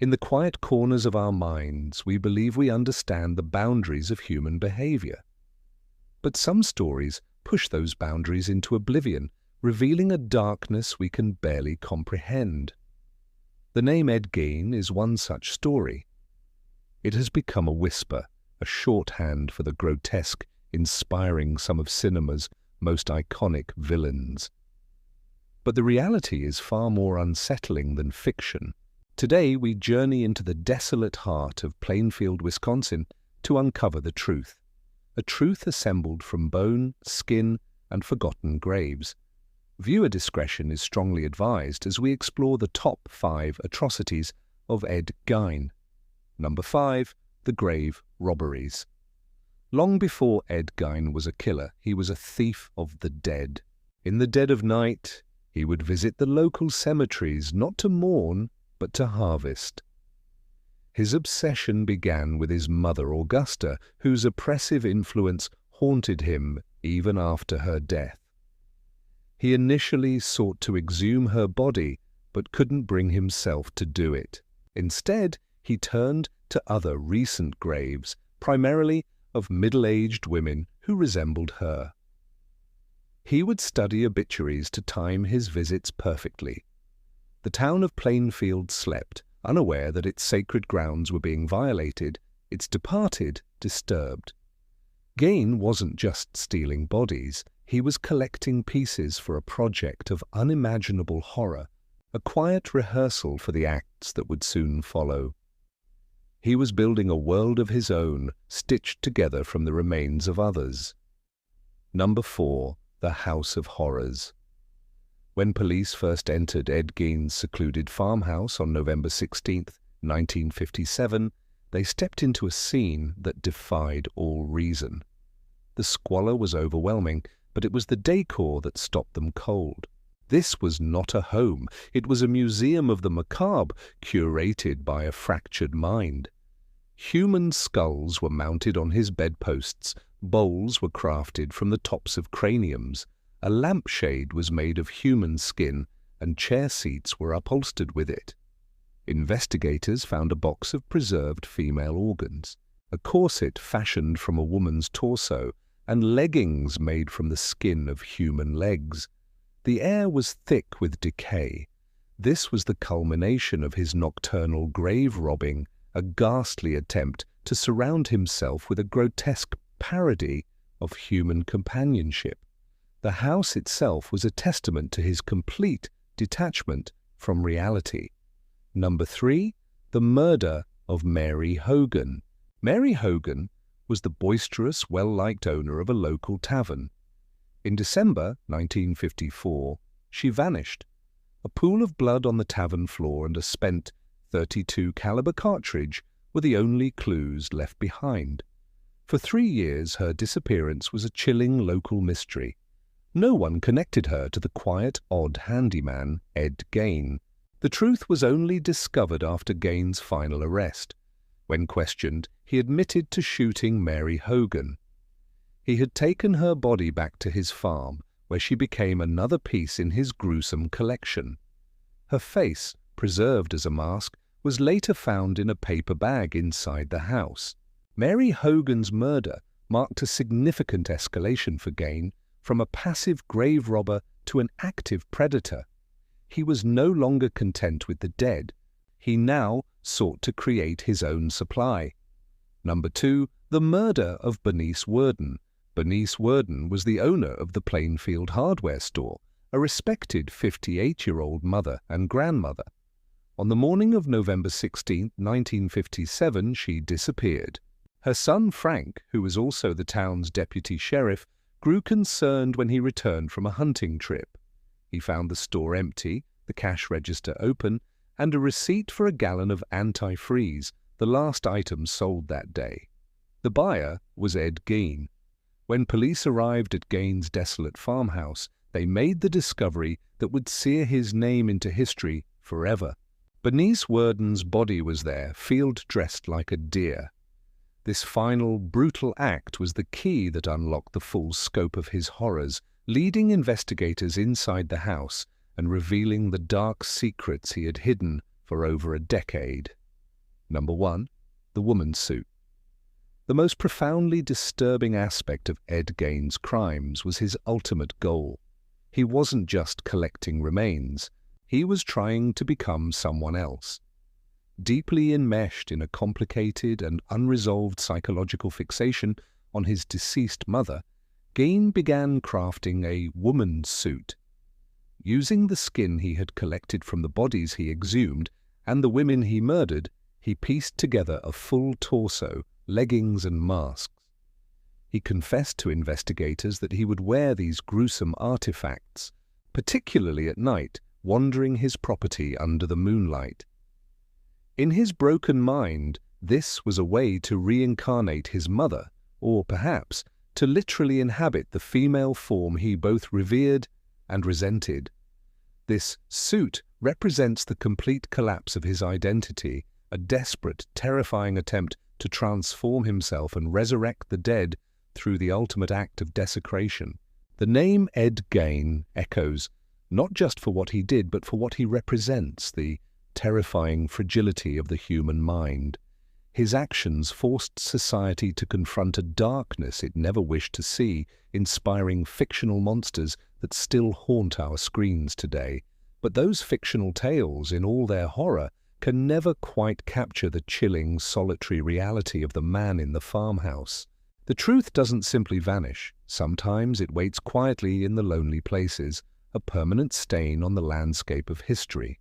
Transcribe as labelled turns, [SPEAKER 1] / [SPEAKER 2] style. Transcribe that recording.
[SPEAKER 1] In the quiet corners of our minds, we believe we understand the boundaries of human behavior. But some stories push those boundaries into oblivion, revealing a darkness we can barely comprehend. The name Ed Gein is one such story. It has become a whisper, a shorthand for the grotesque, inspiring some of cinema's most iconic villains. But the reality is far more unsettling than fiction. Today we journey into the desolate heart of Plainfield, Wisconsin, to uncover the truth. A truth assembled from bone, skin, and forgotten graves. Viewer discretion is strongly advised as we explore the top 5 atrocities of Ed Gein. Number 5. The grave robberies. Long before Ed Gein was a killer, he was a thief of the dead. In the dead of night, he would visit the local cemeteries not to mourn, but to harvest. His obsession began with his mother Augusta, whose oppressive influence haunted him even after her death. He initially sought to exhume her body, but couldn't bring himself to do it. Instead, he turned to other recent graves, primarily of middle-aged women who resembled her. He would study obituaries to time his visits perfectly. The town of Plainfield slept, unaware that its sacred grounds were being violated, its departed disturbed. Gein wasn't just stealing bodies, he was collecting pieces for a project of unimaginable horror, a quiet rehearsal for the acts that would soon follow. He was building a world of his own, stitched together from the remains of others. Number 4. The House of Horrors. When police first entered Ed Gein's secluded farmhouse on November 16, 1957, they stepped into a scene that defied all reason. The squalor was overwhelming, but it was the decor that stopped them cold. This was not a home, it was a museum of the macabre, curated by a fractured mind. Human skulls were mounted on his bedposts, bowls were crafted from the tops of craniums, a lampshade was made of human skin, and chair seats were upholstered with it. Investigators found a box of preserved female organs, a corset fashioned from a woman's torso, and leggings made from the skin of human legs. The air was thick with decay. This was the culmination of his nocturnal grave robbing, a ghastly attempt to surround himself with a grotesque parody of human companionship. The house itself was a testament to his complete detachment from reality. Number 3. The murder of Mary Hogan. Mary Hogan was the boisterous, well-liked owner of a local tavern. In December 1954, she vanished. A pool of blood on the tavern floor and a spent .32 caliber cartridge were the only clues left behind. For 3 years, her disappearance was a chilling local mystery. No one connected her to the quiet, odd handyman, Ed Gein. The truth was only discovered after Gein's final arrest. When questioned, he admitted to shooting Mary Hogan. He had taken her body back to his farm, where she became another piece in his gruesome collection. Her face, preserved as a mask, was later found in a paper bag inside the house. Mary Hogan's murder marked a significant escalation for Gein, from a passive grave robber to an active predator. He was no longer content with the dead. He now sought to create his own supply. Number 2. The murder of Bernice Worden. Bernice Worden was the owner of the Plainfield hardware store, a respected 58-year-old mother and grandmother. On the morning of November 16, 1957, she disappeared. Her son Frank, who was also the town's deputy sheriff, grew concerned when he returned from a hunting trip. He found the store empty, the cash register open, and a receipt for a gallon of antifreeze, the last item sold that day. The buyer was Ed Gein. When police arrived at Gein's desolate farmhouse, they made the discovery that would sear his name into history forever. Bernice Worden's body was there, field-dressed like a deer. This final, brutal act was the key that unlocked the full scope of his horrors, leading investigators inside the house and revealing the dark secrets he had hidden for over a decade. Number 1. The woman's suit. The most profoundly disturbing aspect of Ed Gein's crimes was his ultimate goal. He wasn't just collecting remains, he was trying to become someone else. Deeply enmeshed in a complicated and unresolved psychological fixation on his deceased mother, Gein began crafting a woman's suit. Using the skin he had collected from the bodies he exhumed and the women he murdered, he pieced together a full torso, leggings and masks. He confessed to investigators that he would wear these gruesome artifacts, particularly at night, wandering his property under the moonlight. In his broken mind, this was a way to reincarnate his mother, or perhaps to literally inhabit the female form he both revered and resented. This suit represents the complete collapse of his identity, a desperate, terrifying attempt to transform himself and resurrect the dead through the ultimate act of desecration. The name Ed Gein echoes not just for what he did, but for what he represents, the terrifying fragility of the human mind. His actions forced society to confront a darkness it never wished to see, inspiring fictional monsters that still haunt our screens today. But those fictional tales, in all their horror, can never quite capture the chilling, solitary reality of the man in the farmhouse. The truth doesn't simply vanish. Sometimes it waits quietly in the lonely places, a permanent stain on the landscape of history.